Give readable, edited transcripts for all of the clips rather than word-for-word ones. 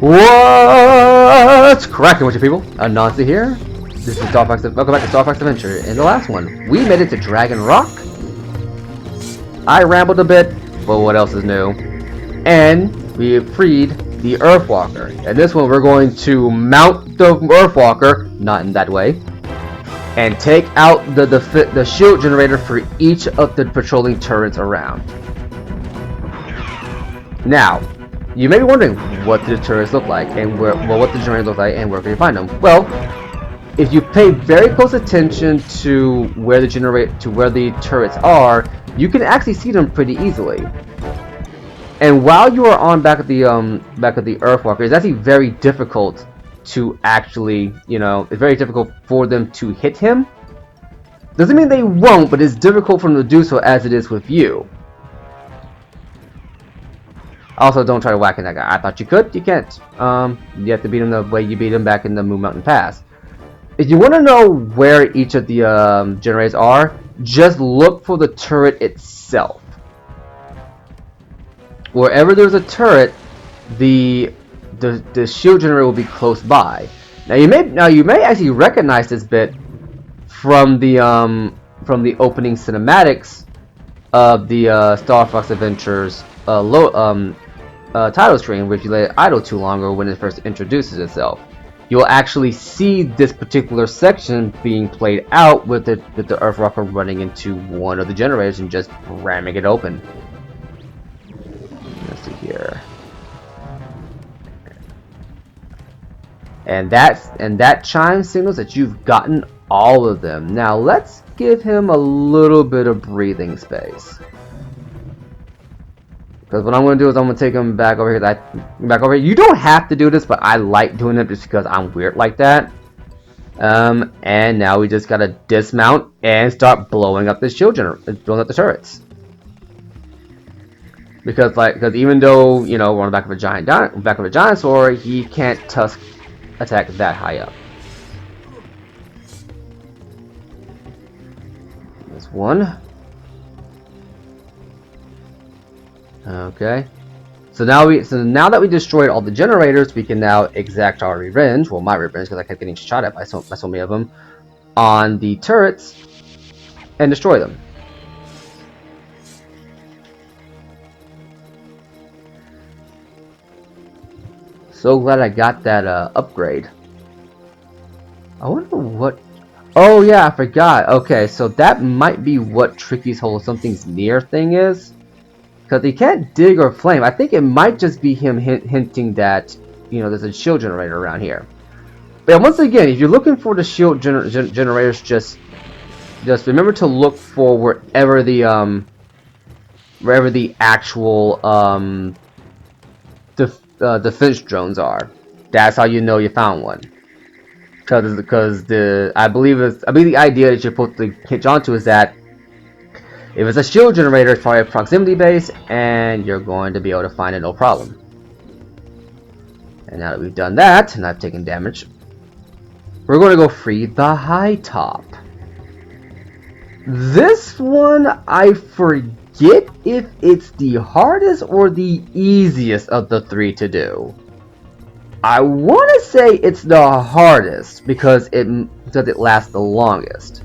What's cracking with you people? Anansi here. This is Star Fox. Welcome back to Star Fox Adventure. In the last one, we made it to Dragon Rock. I rambled a bit, but what else is new? And we freed the Earthwalker. And this one, we're going to mount the Earthwalker, not in that way, and take out the shield generator for each of the patrolling turrets around. Now, you may be wondering, what do the turrets look like, and what the generators look like, and where can you find them? Well, if you pay very close attention to where the turrets are, you can actually see them pretty easily. And while you are on back of the Earthwalker, it's actually very difficult to actually, it's very difficult for them to hit him. Doesn't mean they won't, but it's difficult for them to do so as it is with you. Also, don't try to whack that guy. I thought you could. You can't. You have to beat him the way you beat him back in the Moon Mountain Pass. If you want to know where each of the generators are, just look for the turret itself. Wherever there's a turret, the shield generator will be close by. Now you may actually recognize this bit from the opening cinematics of the Star Fox Adventures title screen, which you let it idle too long or when it first introduces itself. You'll actually see this particular section being played out with the Earthwalker running into one of the generators and just ramming it open. Let's see here. And that chime signals that you've gotten all of them. Now let's give him a little bit of breathing space. Because what I'm going to do is I'm going to take him back over here. You don't have to do this, but I like doing it just because I'm weird like that. And now we just got to dismount and start blowing up the shield generator, blowing up the turrets. Because even though we're on the back of a dinosaur, he can't tusk attack that high up. There's one. Okay. So now that we destroyed all the generators, we can now exact our revenge. Well, my revenge, because I kept getting shot at by so many of them on the turrets and destroy them. So glad I got that upgrade. I wonder what... Oh yeah, I forgot. Okay, so that might be what Tricky's whole something's near thing is. Because he can't dig or flame. I think it might just be him hinting that, there's a shield generator around here. But once again, if you're looking for the shield generators, just remember to look for wherever the actual defense drones are. That's how you know you found one. Because I believe the idea that you're supposed to hitch onto is that if it's a shield generator, it's probably a proximity base, and you're going to be able to find it no problem. And now that we've done that, and I've taken damage, we're going to go free the high top. This one, I forget if it's the hardest or the easiest of the three to do. I want to say it's the hardest because it lasts the longest.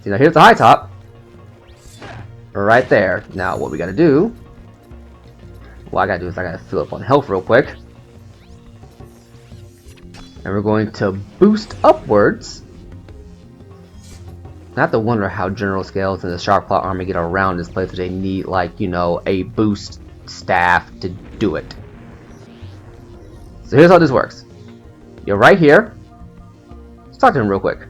See, now here's the high top. Right there. Now what we gotta do... What I gotta do is I gotta fill up on health real quick. And we're going to boost upwards. I have to wonder how General Scales and the Sharp Claw Army get around this place if they need, a boost staff to do it. So here's how this works. You're right here. Let's talk to him real quick.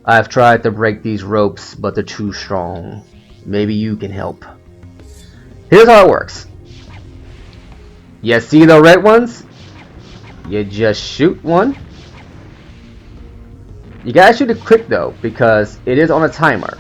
I've tried to break these ropes, but they're too strong. Maybe you can help. Here's how it works. You see the red ones? You just shoot one. You gotta shoot it quick though, because it is on a timer.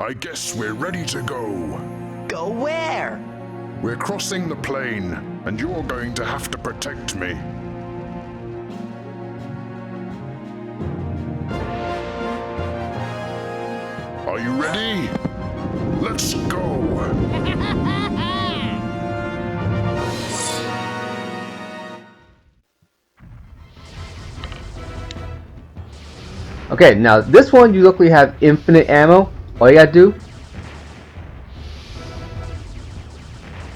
I guess we're ready to go. Go where? We're crossing the plain, and you're going to have to protect me. Are you ready? Let's go! Okay, now this one you luckily have infinite ammo. All you gotta do.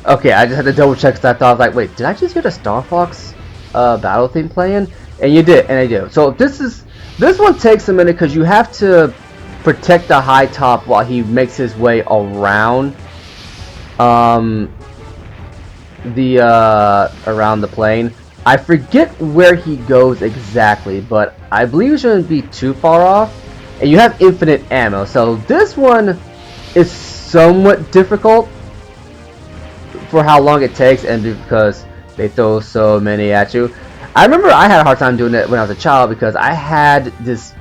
Okay, I just had to double check because I thought I was like, wait, did I just hear the Star Fox battle theme playing? And you did, and I did. So this one takes a minute because you have to protect the high top while he makes his way around around the plane. I forget where he goes exactly, but I believe it shouldn't be too far off. And you have infinite ammo, so this one is somewhat difficult for how long it takes, and because they throw so many at you. I remember I had a hard time doing it when I was a child because I had this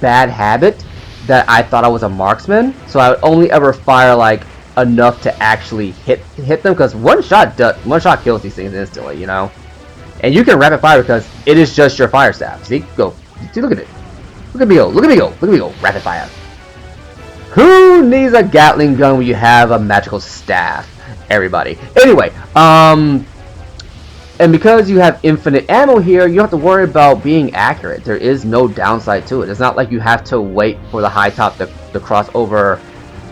bad habit that I thought I was a marksman, so I would only ever fire like enough to actually hit them, because one shot kills these things instantly, you know. And you can rapid fire because it is just your fire staff. See, go. See, look at it. Look at me go. Look at me go. Look at me go. Rapid fire. Who needs a Gatling gun when you have a magical staff? Everybody. Anyway, and because you have infinite ammo here, you don't have to worry about being accurate. There is no downside to it. It's not like you have to wait for the high top to cross over,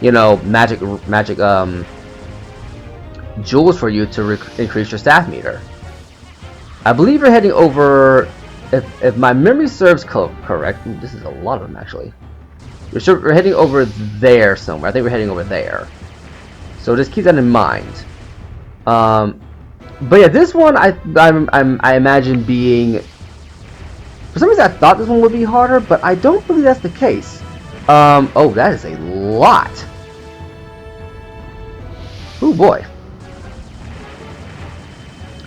you know, magic jewels for you to increase your staff meter. I believe you're heading over, if my memory serves correct, this is a lot of them actually. We're heading over there somewhere. I think we're heading over there. So just keep that in mind. But yeah, this one I imagine being, for some reason I thought this one would be harder, but I don't believe that's the case. Oh, that is a lot. Oh boy.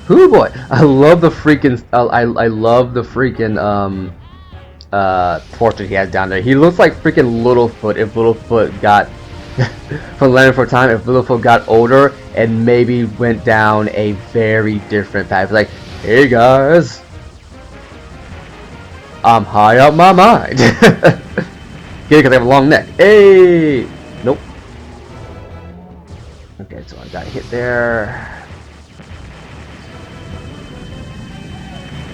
Oh boy, I love the freaking I love the freaking portrait he has down there. He looks like freaking Littlefoot if Littlefoot got from Land Before Time, if Littlefoot got older and maybe went down a very different path. Like, hey guys, I'm high out my mind. Get it because I have a long neck. Hey, nope. Okay, so I got hit there.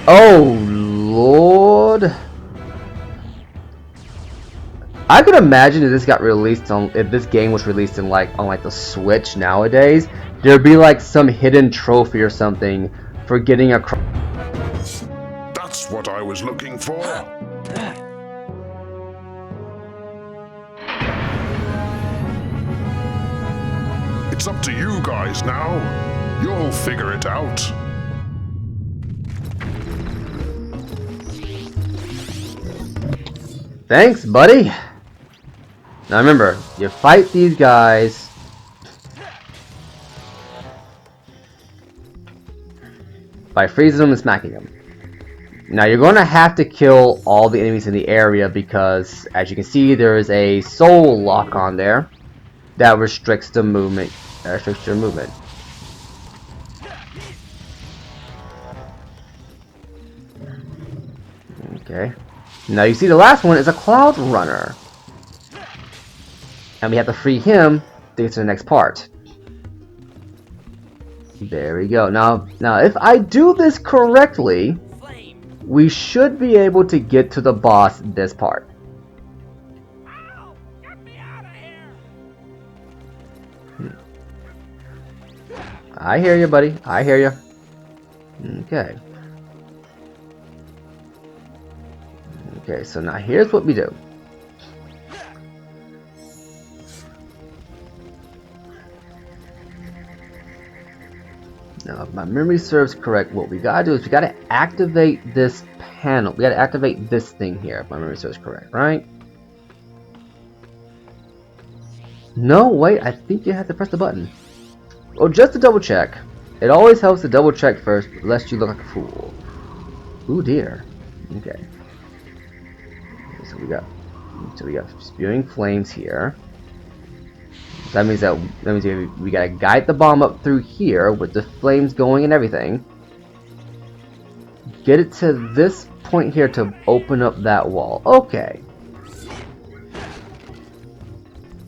Oh Lord! I could imagine if this got released on, if this game was released in like on the Switch nowadays, there'd be like some hidden trophy or something for getting across. That's what I was looking for. It's up to you guys now. You'll figure it out. Thanks, buddy. Now remember, you fight these guys by freezing them and smacking them. Now you're going to have to kill all the enemies in the area because, as you can see, there is a soul lock on there that restricts the movement. Restricts your movement. Okay. Now you see the last one is a Cloud Runner. And we have to free him to get to the next part. There we go. Now if I do this correctly, we should be able to get to the boss this part. Ow! Get me out of here! I hear you, buddy. I hear you. Okay. Okay, so now here's what we do. Now, if my memory serves correct, what we gotta do is we gotta activate this panel. We gotta activate this thing here, if my memory serves correct, right? No, wait, I think you have to press the button. Well, just to double check. It always helps to double check first, lest you look like a fool. Ooh dear. Okay. So we got spewing flames here. So that means we gotta guide the bomb up through here with the flames going and everything. Get it to this point here to open up that wall. Okay.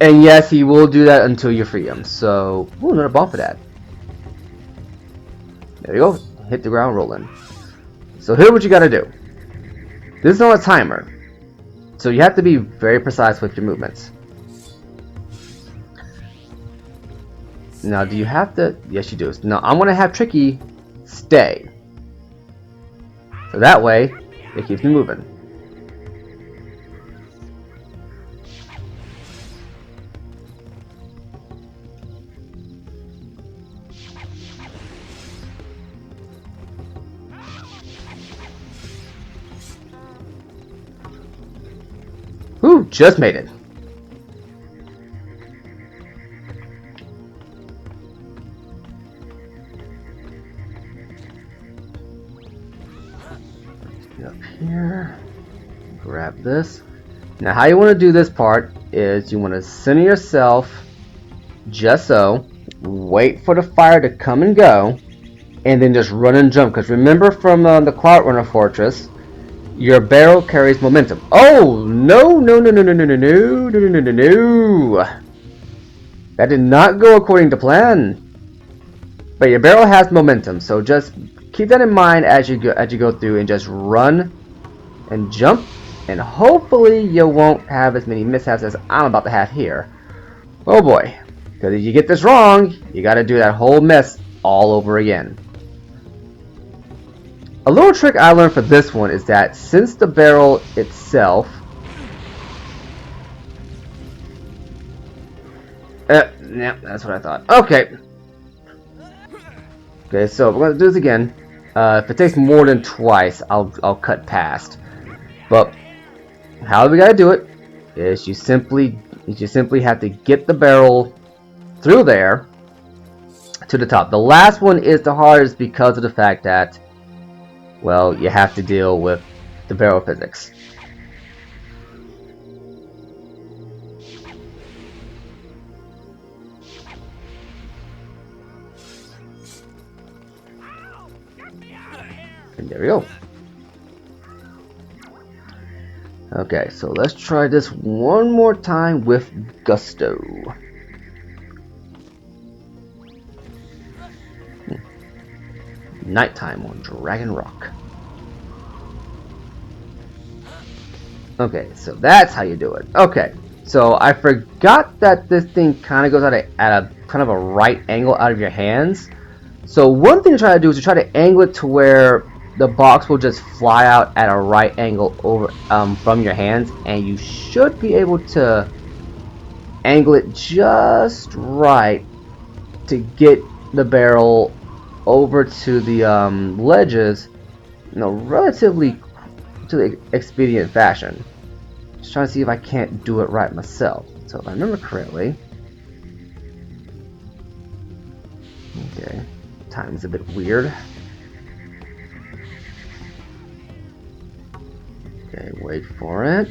And yes, he will do that until you free him. So, ooh, another bomb for that. There you go. Hit the ground rolling. So here's what you gotta do. This is on a timer. So you have to be very precise with your movements. Now, do you have to? Yes, you do. Now, I'm gonna have Tricky stay. So that way, it keeps me moving. Ooh, just made it. Get up here. Grab this. Now, how you want to do this part is you want to center yourself just so. Wait for the fire to come and go, and then just run and jump. Because remember from the Cloud Runner Fortress, your barrel carries momentum. Oh, no, no, no, no, no, no, no, no, no, no, no, no. That did not go according to plan. But your barrel has momentum, so just keep that in mind as you go through and just run and jump, and hopefully you won't have as many mishaps as I'm about to have here. Oh boy, because if you get this wrong, you got to do that whole mess all over again. A little trick I learned for this one is that since the barrel itself yeah, that's what I thought. Okay, so we're gonna do this again. If it takes more than twice, I'll cut past. But how we gotta do it is you simply have to get the barrel through there to the top. The last one is the hardest because of the fact that, well, you have to deal with the barrel physics. And there we go. Okay, so let's try this one more time with gusto. Nighttime on Dragon Rock. Okay, so that's how you do it. Okay, so I forgot that this thing kind of goes at a kind of a right angle out of your hands. So one thing to try to do is to try to angle it to where the box will just fly out at a right angle over from your hands, and you should be able to angle it just right to get the barrel over to the ledges in a relatively expedient fashion. Just trying to see if I can't do it right myself. So if I remember correctly, okay, timing's a bit weird. Okay, wait for it.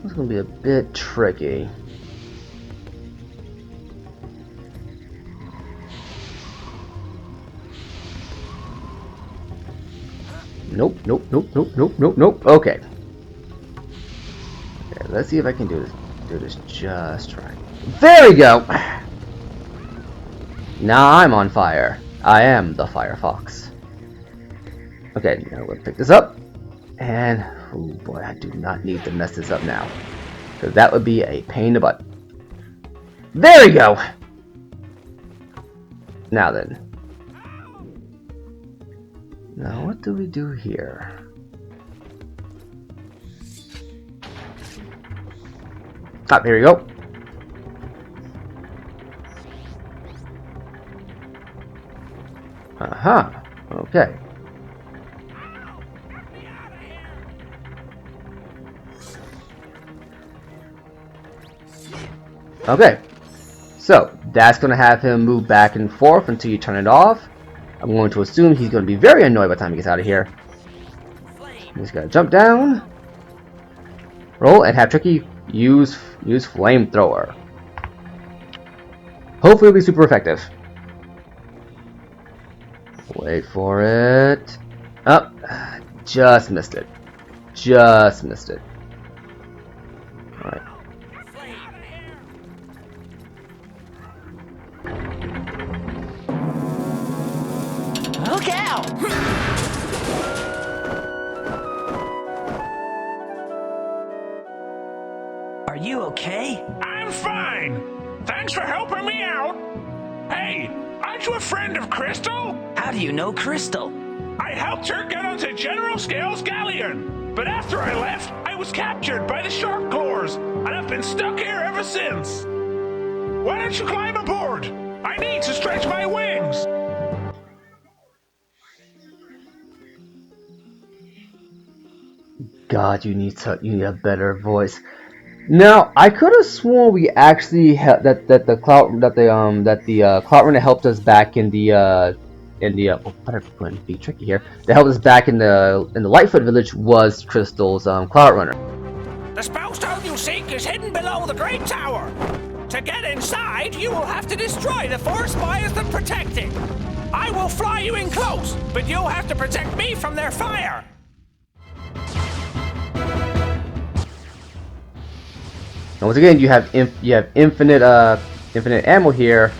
It's gonna be a bit tricky. Nope, nope, nope, nope, nope, nope, nope. Okay. Okay, let's see if I can do this just right. There we go. Now I'm on fire. I am the Firefox. Okay, now we'll pick this up. And, oh boy, I do not need to mess this up now, because that would be a pain in the butt. There we go! Now then. Now what do we do here? Ah, here we go. Aha, okay. Okay, so that's going to have him move back and forth until you turn it off. I'm going to assume he's going to be very annoyed by the time he gets out of here. He's got to jump down. Roll and have Tricky use flamethrower. Hopefully it'll be super effective. Wait for it. Up. Oh, just missed it. Just missed it. Alright. Look out! Are you okay? I'm fine. Thanks for helping me out. Hey, aren't you a friend of Crystal? How do you know Crystal? I helped her get onto General Scale's galleon. But after I left, I was captured by the shark claws, and I've been stuck here ever since. Why don't you climb aboard? I need to stretch my wings. God, you need a better voice. Now, I could have sworn we actually the Clout Runner helped us back in the oh, I'm going to be tricky here. They helped us back in the Lightfoot village was Crystal's Clout Runner. The spellstone you seek is hidden below the Great Tower. To get inside, you will have to destroy the 4 spires that protect it. I will fly you in close, but you'll have to protect me from their fire. And once again, you have infinite ammo here,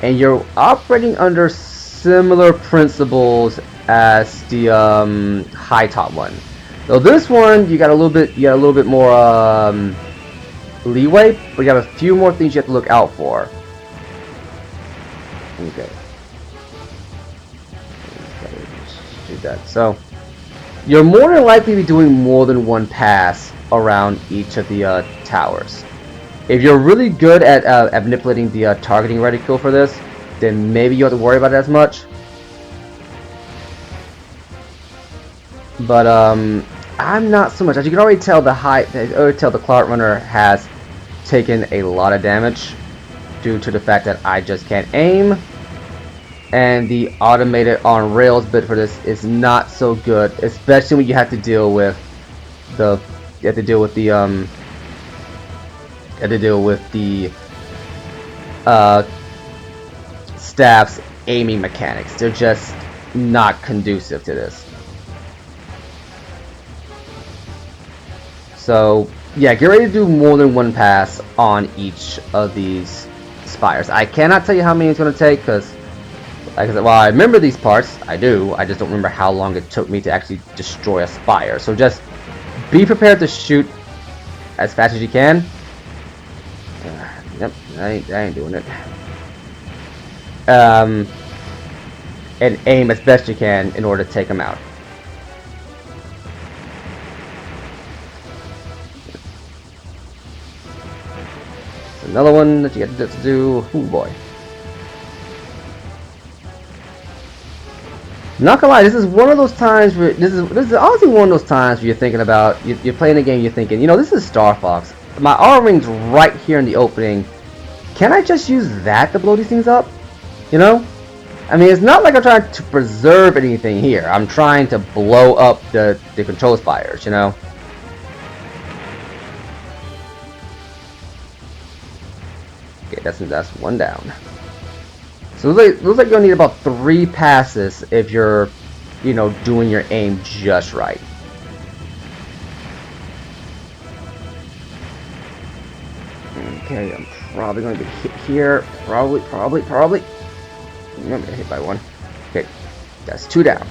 and you're operating under similar principles as the high top one. So this one, you got a little bit more leeway, but you got a few more things you have to look out for. Okay. Do that. So you're more than likely to be doing more than one pass around each of the towers. If you're really good at manipulating the targeting reticule for this, then maybe you don't have to worry about it as much. But I'm not so much. As you can already tell, the Clout Runner has taken a lot of damage due to the fact that I just can't aim, and the automated on rails bit for this is not so good, especially when you have to deal with the staff's aiming mechanics. They're just not conducive to this. So yeah, get ready to do more than one pass on each of these spires. I cannot tell you how many it's going to take because, like I said, while I remember these parts, I just don't remember how long it took me to actually destroy a spire. So just be prepared to shoot as fast as you can. Yep, I ain't doing it. And aim as best you can in order to take them out. Another one that you get to do. Oh boy. Not gonna lie, this is one of those times where this is honestly one of those times where you're thinking about you're playing a game, you're thinking, you know, this is Star Fox. My R-ring's right here in the opening. Can I just use that to blow these things up? You know? I mean, it's not like I'm trying to preserve anything here. I'm trying to blow up the control spires, you know? Okay, that's one down. So it looks like you'll need about 3 passes if you're, you know, doing your aim just right. Okay, I'm probably going to be hit here. Probably. I'm going to get hit by one. Okay, that's 2 down.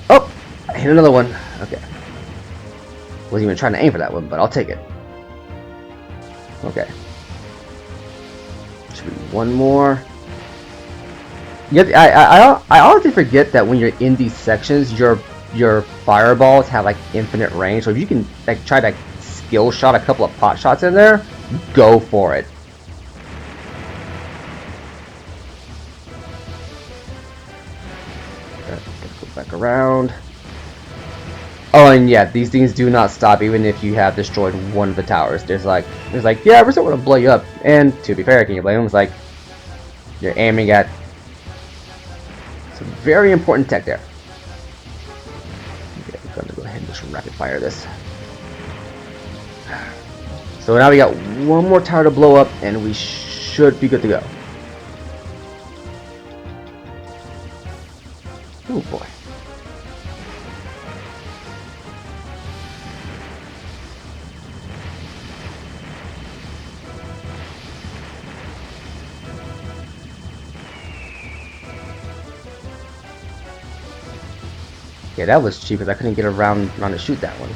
Oh, I hit another one. Okay. Wasn't even trying to aim for that one, but I'll take it. Okay. Should be one more. Yeah, I honestly forget that when you're in these sections, your fireballs have like infinite range. So if you can like try to skill shot a couple of pot shots in there, go for it. Okay, go back around. Oh, and yeah, these things do not stop even if you have destroyed one of the towers. There's like, yeah, we're still gonna blow you up. And to be fair, can you blame them? It's like you're aiming at some very important tech there. Just rapid fire this. So now we got one more tower to blow up, and we should be good to go. Oh boy. Yeah, that was cheap because I couldn't get around to shoot that one.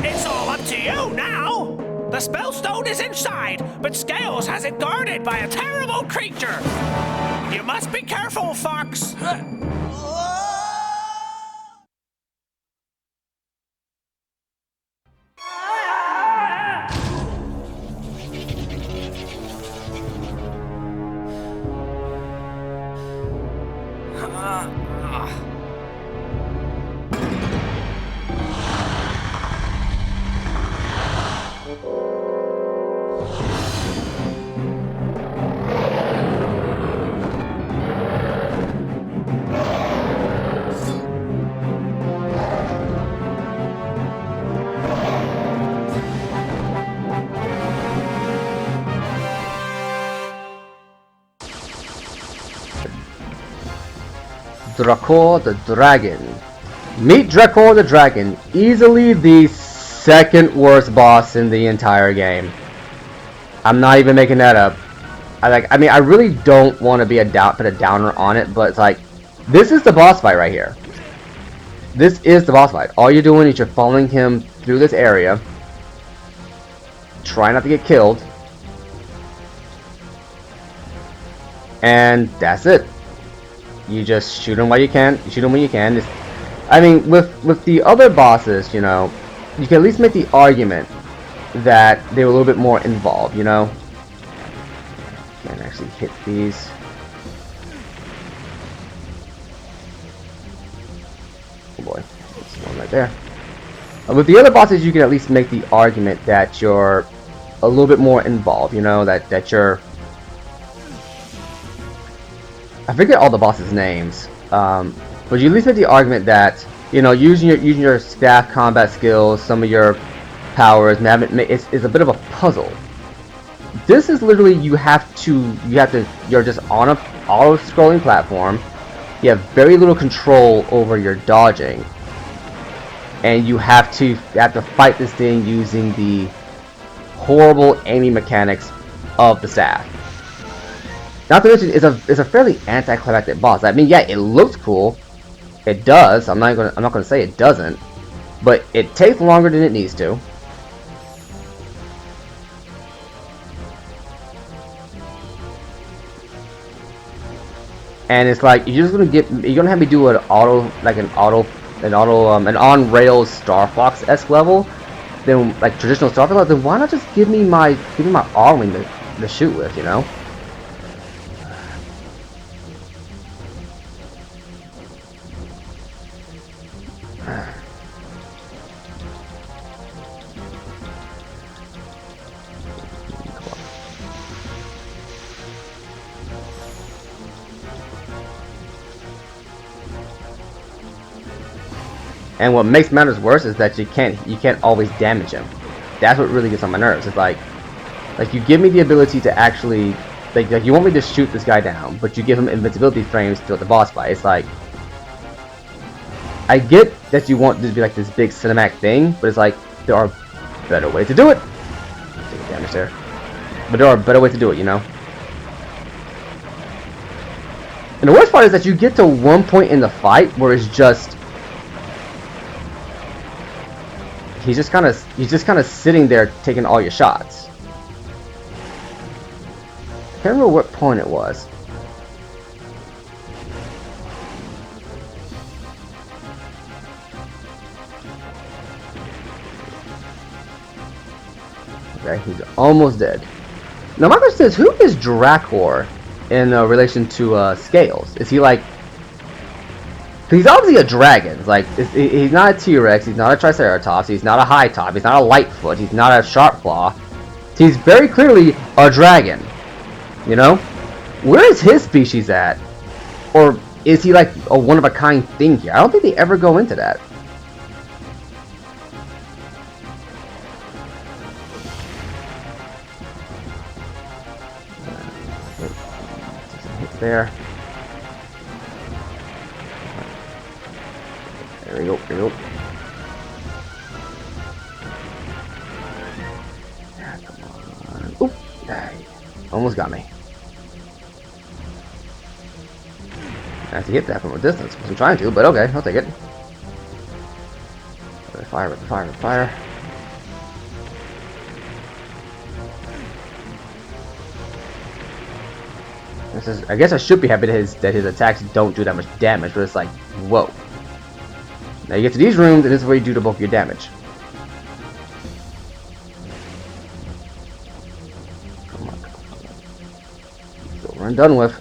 It's all up to you now! The spellstone is inside, but Scales has it guarded by a terrible creature! You must be careful, Fox! Drakor the Dragon. Meet Drakor the Dragon, easily the second worst boss in the entire game. I'm not even making that up. I mean, I really don't want to be put a downer on it, but it's like, this is the boss fight right here. This is the boss fight. All you're doing is you're following him through this area, trying not to get killed, and that's it. You just shoot him while you can. You shoot him when you can. I mean, with the other bosses, you know, you can at least make the argument that they were a little bit more involved, you know. Can't actually hit these. Oh boy, there's one right there. With the other bosses, you can at least make the argument that you're a little bit more involved, you know, that you're. I forget all the bosses' names, but you at least make the argument that, you know, using your staff combat skills, some of your powers, it's a bit of a puzzle. This is literally you're just on a auto-scrolling platform. You have very little control over your dodging, and you have to fight this thing using the horrible aiming mechanics of the staff. Not to mention, it's a fairly anticlimactic boss. I mean, yeah, it looks cool. It does. I'm not gonna say it doesn't, but it takes longer than it needs to. And it's like you're gonna have me do an on rails Star Fox-esque level, then like traditional Star Fox. Then why not just give me my Arwing to shoot with, you know? And what makes matters worse is that you can't always damage him. That's what really gets on my nerves. It's like you give me the ability to actually like you want me to shoot this guy down, but you give him invincibility frames throughout the boss fight. It's like, I get that you want this to be like this big cinematic thing, but it's like there are better ways to do it. Take damage there, but there are better ways to do it, you know. And the worst part is that you get to one point in the fight where it's just he's just kind of sitting there taking all your shots. Can't remember what point it was. Okay, he's almost dead. Now my question is, who is Drakor in relation to Scales? Is he like? He's obviously a dragon. Like he's not a T-Rex. He's not a Triceratops. He's not a High Top. He's not a Lightfoot. He's not a Sharpclaw. He's very clearly a dragon. You know, where is his species at? Or is he like a one-of-a-kind thing here? I don't think they ever go into that. Hit there. There we go, there we go. Come on. Oop. Almost got me. I have to hit that from a distance. I'm trying to, but okay, I'll take it. Fire, fire, fire. This is, I guess I should be happy that his attacks don't do that much damage, but it's like, whoa. Now you get to these rooms, and this is where you do the bulk of your damage. Come on, come on. It's over and done with.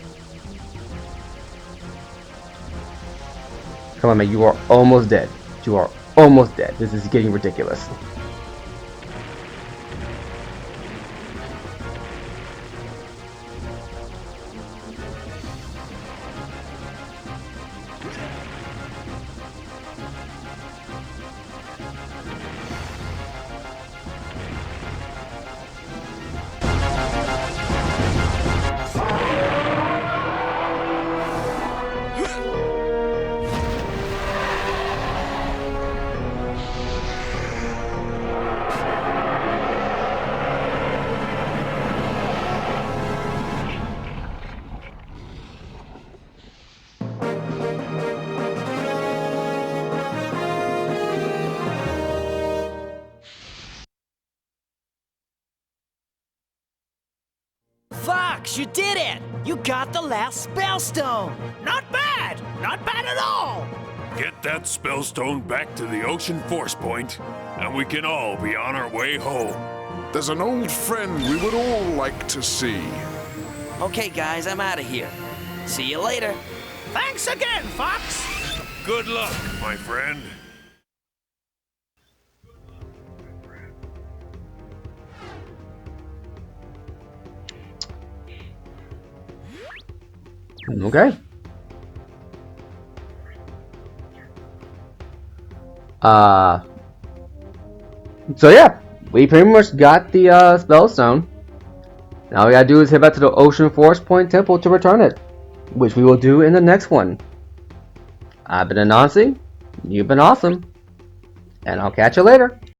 Come on, man, you are almost dead. You are almost dead. This is getting ridiculous. Fox, you did it! You got the last Spellstone! Not bad! Not bad at all! Get that spellstone back to the Ocean Force Point, and we can all be on our way home. There's an old friend we would all like to see. Okay, guys, I'm out of here. See you later. Thanks again, Fox! Good luck, my friend. Okay. So yeah, we pretty much got the Spellstone. Now all we gotta do is head back to the Ocean Force Point Temple to return it, which we will do in the next one. I've been Anansi, you've been awesome, and I'll catch you later.